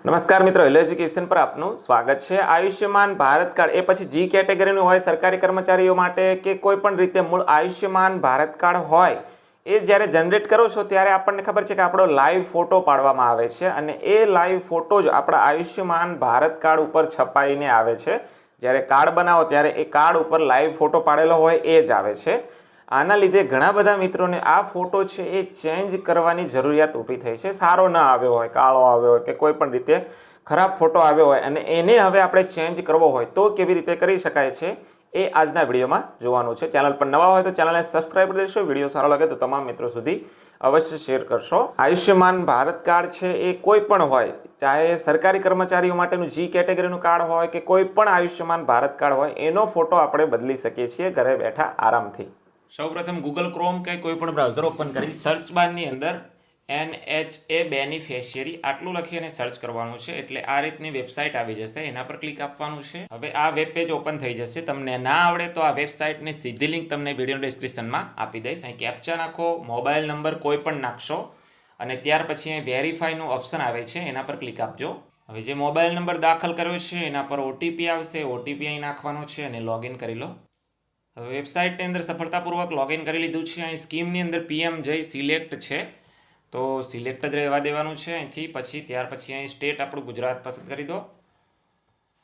નમસ્કાર મિત્રો, hello education પર આપનું સ્વાગત છે। આયુષ્યમાન ભારત કાર્ડ એ પછી જી કેટેગરીનું હોય સરકારી કર્મચારીઓ માટે કે કોઈ પણ રીતે મૂળ આયુષ્યમાન ભારત કાર્ડ હોય એ જ્યારે જનરેટ કરો છો ત્યારે આપણને ખબર છે કે આપણો લાઈવ ફોટો પાડવામાં આવે છે અને એ લાઈવ ફોટો જ આપણા આયુષ્યમાન ભારત કાર્ડ ઉપર છપાઈને આવે છે। જ્યારે કાર્ડ બનાવો ત્યારે એ કાર્ડ ઉપર લાઈવ ફોટો પાડેલો હોય એ જ આવે છે। આના લીધે ઘણા બધા મિત્રોને આ ફોટો છે એ ચેન્જ કરવાની જરૂરિયાત ઊભી થઈ છે। સારો ન આવ્યો હોય, કાળો આવ્યો હોય કે કોઈ પણ રીતે ખરાબ ફોટો આવ્યો હોય અને એને હવે આપણે ચેન્જ કરવો હોય તો કેવી રીતે કરી શકાય છે એ આજના વિડીયોમાં જોવાનું છે। ચેનલ પર નવા હોય તો ચેનલને સબસ્ક્રાઇબ કરી દેશો। વિડીયો સારો લાગે તો તમામ મિત્રો સુધી અવશ્ય શેર કરશો। આયુષ્યમાન ભારત કાર્ડ છે એ કોઈ પણ હોય, ચાહે સરકારી કર્મચારીઓ માટેનું જી કેટેગરીનું કાર્ડ હોય કે કોઈ પણ આયુષ્યમાન ભારત કાર્ડ હોય, એનો ફોટો આપણે બદલી શકીએ છીએ ઘરે બેઠા આરામથી। સૌપ્રથમ ગૂગલ ક્રોમ કે કોઈ પણ બ્રાઉઝર ઓપન કરી સર્ચ બારની અંદર NHA બેનિફિશિયરી આટલું લખી અને સર્ચ કરવાનું છે એટલે આ રીતની વેબસાઇટ આવી જશે। એના પર ક્લિક આપવાનું છે। હવે આ વેબ પેજ ઓપન થઈ જશે। તમને ના આવડે તો આ વેબસાઇટની સીધી લિંક તમને વિડીયો ડિસ્ક્રિપ્શનમાં આપી દઈશ। અહીં કેપ્ચા નાખો, મોબાઈલ નંબર કોઈ પણ નાખશો અને ત્યાર પછી અહીં વેરીફાઈનું ઓપ્શન આવે છે, એના પર ક્લિક આપજો। હવે જે મોબાઈલ નંબર દાખલ કર્યો છે એના પર ઓટીપી આવશે, ઓટીપી અહીં નાખવાનો છે અને લોગિન કરી લો। હવે વેબસાઇટની અંદર સફળતાપૂર્વક લોગિન કરી લીધું છે। અહીં સ્કીમની અંદર PM જય સિલેક્ટ છે તો સિલેક્ટ જ રહેવા દેવાનું છે અહીંથી। ત્યાર પછી અહીં સ્ટેટ આપણું ગુજરાત પસંદ કરી દો।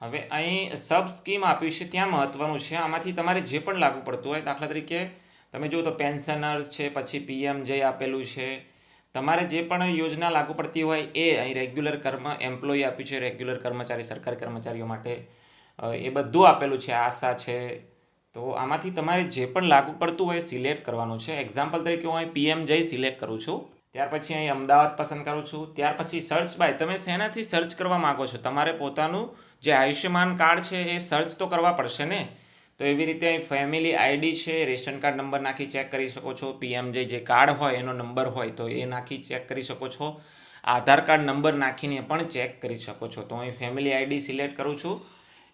હવે અહીં સબ સ્કીમ આપ્યું છે ત્યાં મહત્વનું છે, આમાંથી તમારે જે પણ લાગુ પડતું હોય, દાખલા તરીકે તમે જુઓ તો પેન્શનર્સ છે, પછી PM જય આપેલું છે, તમારે જે પણ યોજના લાગુ પડતી હોય એ અહીં રેગ્યુલર એમ્પ્લોય આપ્યું છે, રેગ્યુલર કર્મચારી સરકારી કર્મચારીઓ માટે એ બધું આપેલું છે, આશા છે। તો આમાંથી તમારે જે પણ લાગુ પડતું હોય સિલેક્ટ કરવાનું છે। એક્ઝામ્પલ તરીકે હું અહીં PM જય સિલેક્ટ કરું છું, ત્યાર પછી અહીં અમદાવાદ પસંદ કરું છું। ત્યાર પછી સર્ચ બાય, તમે શેનાથી સર્ચ કરવા માગો છો, તમારે પોતાનું જે આયુષ્યમાન કાર્ડ છે એ સર્ચ તો કરવા પડશે ને। તો એવી રીતે અહીં ફેમિલી આઈડી છે, રેશન કાર્ડ નંબર નાખી ચેક કરી શકો છો। PM જે કાર્ડ હોય એનો નંબર હોય તો એ નાખી ચેક કરી શકો છો। આધાર કાર્ડ નંબર નાખીને પણ ચેક કરી શકો છો। તો અહીં ફેમિલી આઈડી સિલેક્ટ કરું છું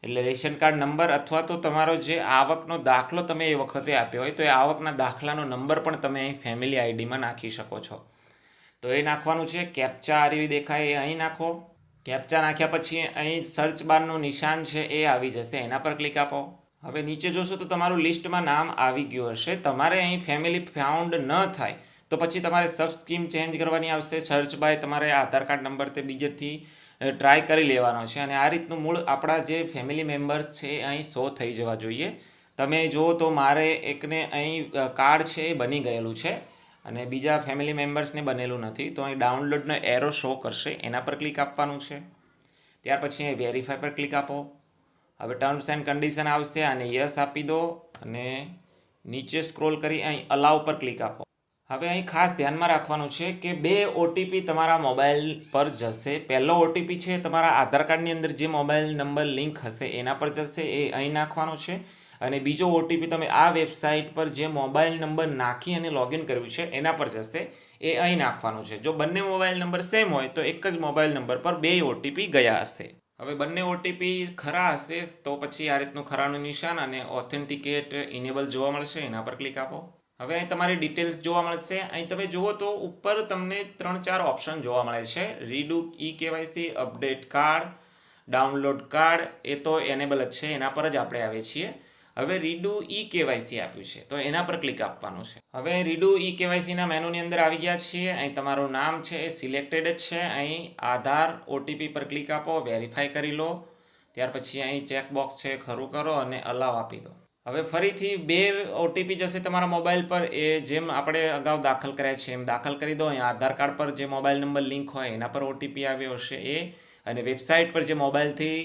એટલે રેશન કાર્ડ નંબર અથવા તો તમારો જે આવકનો દાખલો તમે એ વખતે આપ્યો હોય તો એ આવકના દાખલાનો નંબર પણ તમે અહીં ફેમિલી આઈડીમાં નાખી શકો છો। તો એ નાખવાનું છે। કેપ્ચા આ રીતે દેખાય એ અહીં નાખો। કેપ્ચા નાખ્યા પછી અહીં સર્ચ બારનું નિશાન છે એ આવી જશે, એના પર ક્લિક આપો। હવે નીચે જોશો તો તમારું લિસ્ટમાં નામ આવી ગયું હશે। તમારે અહીં ફેમિલી ફાઉન્ડ ન થાય તો પછી તમારે સબ સ્કીમ ચેન્જ કરવાની આવશે। સર્ચ બાય તમારે આધાર કાર્ડ નંબર તે બીજેથી ટ્રાય કરી લેવાનો છે અને આ રીતનું મૂળ આપણા જે ફેમિલી મેમ્બર્સ છે એ અહીં શો થઈ જવા જોઈએ। તમે જુઓ તો મારે એકને અહીં કાર્ડ છે એ બની ગયેલું છે અને બીજા ફેમિલી મેમ્બર્સને બનેલું નથી, તો અહીં ડાઉનલોડનો એરો શો કરશે, એના પર ક્લિક આપવાનું છે। ત્યાર પછી અહીં વેરીફાઈ પર ક્લિક આપો। હવે ટર્મ્સ એન્ડ કન્ડિશન આવશે અને યસ આપી દો અને નીચે સ્ક્રોલ કરી અહીં અલાઉ પર ક્લિક આપો। હવે અહીં ખાસ ધ્યાનમાં રાખવાનું છે કે 2 OTP તમારા મોબાઈલ પર જશે। પહેલો OTP છે તમારા આધાર કાર્ડની અંદર જે મોબાઈલ નંબર લિંક હશે એના પર જશે, એ અહીં નાખવાનો છે અને બીજો OTP તમે આ વેબસાઇટ પર જે મોબાઈલ નંબર નાખી અને લોગિન કર્યું છે એના પર જશે, એ અહીં નાખવાનું છે। જો બંને મોબાઈલ નંબર સેમ હોય તો એક જ મોબાઈલ નંબર પર 2 OTP ગયા હશે। હવે બંને OTP ખરા હશે તો પછી આ રીતનું ખરાનું નિશાન અને ઓથેન્ટિકેટ ઇનેબલ જોવા મળશે, એના પર ક્લિક આપો। હવે અહીં તમારી ડિટેલ્સ જોવા મળશે। અહીં તમે જુઓ તો ઉપર તમને 3-4 ઓપ્શન જોવા મળે છે। Redo KYC, update card, download card, એ તો એનેબલ જ છે, એના પર જ આપણે આવીએ છીએ। હવે રીડુ KYC આપ્યું છે તો એના પર ક્લિક આપવાનું છે। હવે રીડુ KYCના મેનુની અંદર આવી ગયા છીએ। અહીં તમારું નામ છે એ સિલેક્ટેડ જ છે। અહીં આધાર OTP પર ક્લિક આપો, વેરીફાઈ કરી લો, ત્યાર પછી અહીં ચેકબોક્સ છે ખરું કરો અને અલાવ આપી દો। હવે ફરીથી 2 OTP જશે તમારા મોબાઈલ પર, એ જેમ આપણે અગાઉ દાખલ કર્યા છે એમ દાખલ કરી દો। અહીં આધાર કાર્ડ પર જે મોબાઈલ નંબર લિંક હોય એના પર OTP આવ્યો હશે એ, અને વેબસાઇટ પર જે મોબાઈલથી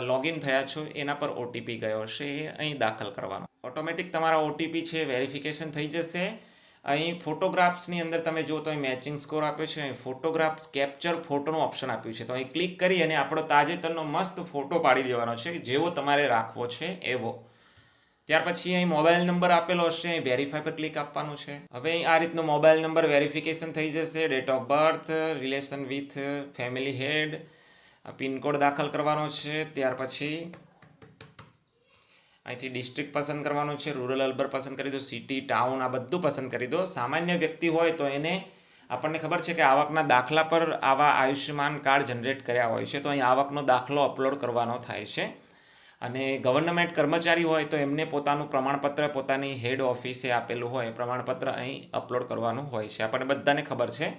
લોગિન થયા છો એના પર OTP ગયો હશે એ અહીં દાખલ કરવાનો। ઓટોમેટિક તમારા OTP છે વેરિફિકેશન થઈ જશે। અહીં ફોટોગ્રાફ્સની અંદર તમે જો તો અહીં મેચિંગ સ્કોર આપ્યો છે, અહીં ફોટોગ્રાફ્સ કેપ્ચર ફોટોનું ઓપ્શન આપ્યું છે, તો અહીં ક્લિક કરી અને આપણો તાજેતરનો મસ્ત ફોટો પાડી દેવાનો છે જેવો તમારે રાખવો છે એવો। ત્યાર પછી અહીં મોબાઈલ નંબર આપેલો હશે, અહીં વેરીફાઈ પર ક્લિક આપવાનું છે। હવે અહીં આ રીતનો મોબાઈલ નંબર વેરિફિકેશન થઈ જશે। Date of birth, relation with family head, pincode દાખલ કરવાનો છે, ત્યાર પછી અહીંથી ડિસ્ટ્રિક્ટ પસંદ કરવાનું છે, રૂરલ અર્બન પસંદ કરી દો, સિટી ટાઉન આ બધું પસંદ કરી દો। સામાન્ય વ્યક્તિ હોય તો એને આપણને ખબર છે કે આવકના દાખલા પર આવા આયુષ્યમાન કાર્ડ જનરેટ કર્યા હોય છે, તો અહીં આવકનો દાખલો અપલોડ કરવાનો થાય છે. અને ગવર્નમેન્ટ કર્મચારી હોય તો એમને પોતાનું પ્રમાણપત્ર પોતાની હેડ ઓફિસે આપેલું હોય પ્રમાણપત્ર અહીં અપલોડ કરવાનું હોય છે. આપણને બધાને ખબર છે,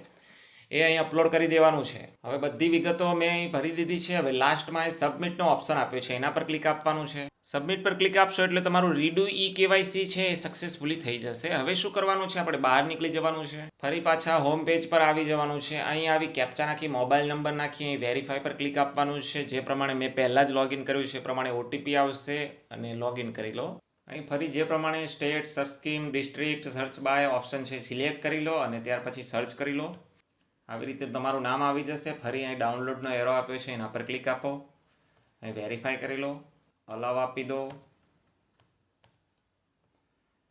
એ અહીં અપલોડ કરી દેવાનું છે. હવે બધી વિગતો મેં અહીં ભરી દીધી છે. હવે લાસ્ટમાં એ સબમિટનો ઓપ્શન આપ્યો છે, એના પર ક્લિક આપવાનું છે. સબમિટ પર ક્લિક આપશો એટલે તમારું રીડુ ઈ-કેવાયસી છે એ સક્સેસફુલી થઈ જશે. હવે શું કરવાનું છે, આપણે બહાર નીકળી જવાનું છે. ફરી પાછા હોમ પેજ પર આવી જવાનું છે. અહીં આવી કેપ્ચા નાખી મોબાઈલ નંબર નાખી અહીં વેરીફાઈ પર ક્લિક આપવાનું છે. જે પ્રમાણે મેં પહેલાં જ લોગિન કર્યું છે એ પ્રમાણે ઓટીપી આવશે અને લોગિન કરી લો. અહીં ફરી જે પ્રમાણે state, search scheme, district, search by option છે સિલેક્ટ કરી લો અને ત્યાર પછી સર્ચ કરી લો. આવી રીતે તમારું નામ આવી જશે. ફરી અહીં ડાઉનલોડનો એરો આપ્યો છે, એના પર ક્લિક આપો. અહીં વેરીફાઈ કરી લો, અલાવ આપી દો.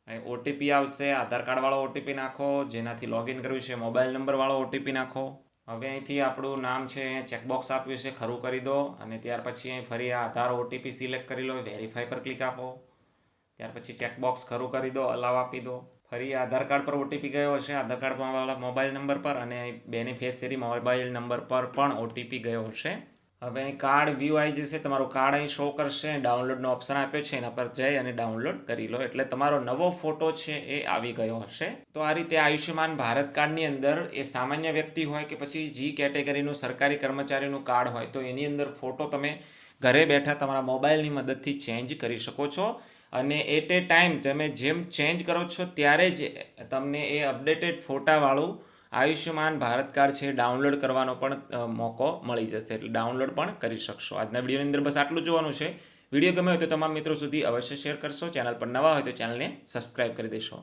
અહીં ઓટીપી આવશે, આધાર કાર્ડવાળો ઓટીપી નાખો. જેનાથી લોગિન કર્યું છે મોબાઈલ નંબરવાળો ઓટીપી નાખો. હવે અહીંથી આપણું નામ છે ચેકબોક્સ આપ્યું છે, ખરું કરી દો. અને ત્યાર પછી અહીં ફરી આધાર ઓટીપી સિલેક્ટ કરી લો, વેરીફાઈ પર ક્લિક આપો. ત્યાર પછી ચેકબોક્સ ખરું કરી દો, અલાવ આપી દો. ફરી આધાર કાર્ડ પર ઓટીપી ગયો હશે, આધાર કાર્ડવાળા મોબાઈલ નંબર પર, અને બેનિફિશિયરી મોબાઈલ નંબર પર પણ ઓટીપી ગયો હશે. હવે અહીં કાર્ડ વ્યૂ આવી જશે, તમારું કાર્ડ અહીં શો કરશે. ડાઉનલોડનો ઓપ્શન આપ્યો છે, એના પર જઈ અને ડાઉનલોડ કરી લો એટલે તમારો નવો ફોટો છે એ આવી ગયો હશે. તો આ રીતે આયુષ્યમાન ભારત કાર્ડની અંદર એ સામાન્ય વ્યક્તિ હોય કે પછી જી કેટેગરીનું સરકારી કર્મચારીનું કાર્ડ હોય તો એની અંદર ફોટો તમે ઘરે બેઠા તમારા મોબાઈલની મદદથી ચેન્જ કરી શકો છો. અને એટ એ ટાઈમ તમે જેમ ચેન્જ કરો છો ત્યારે જ તમને એ અપડેટેડ ફોટાવાળું આયુષ્યમાન ભારત કાર્ડ છે ડાઉનલોડ કરવાનો પણ મોકો મળી જશે, એટલે ડાઉનલોડ પણ કરી શકશો. આજના વિડીયોની અંદર બસ આટલું જોવાનું છે. વિડીયો ગમે હોય તો તમામ મિત્રો સુધી અવશ્ય શેર કરશો. ચેનલ પર નવા હોય તો ચેનલને સબસ્ક્રાઈબ કરી દેશો.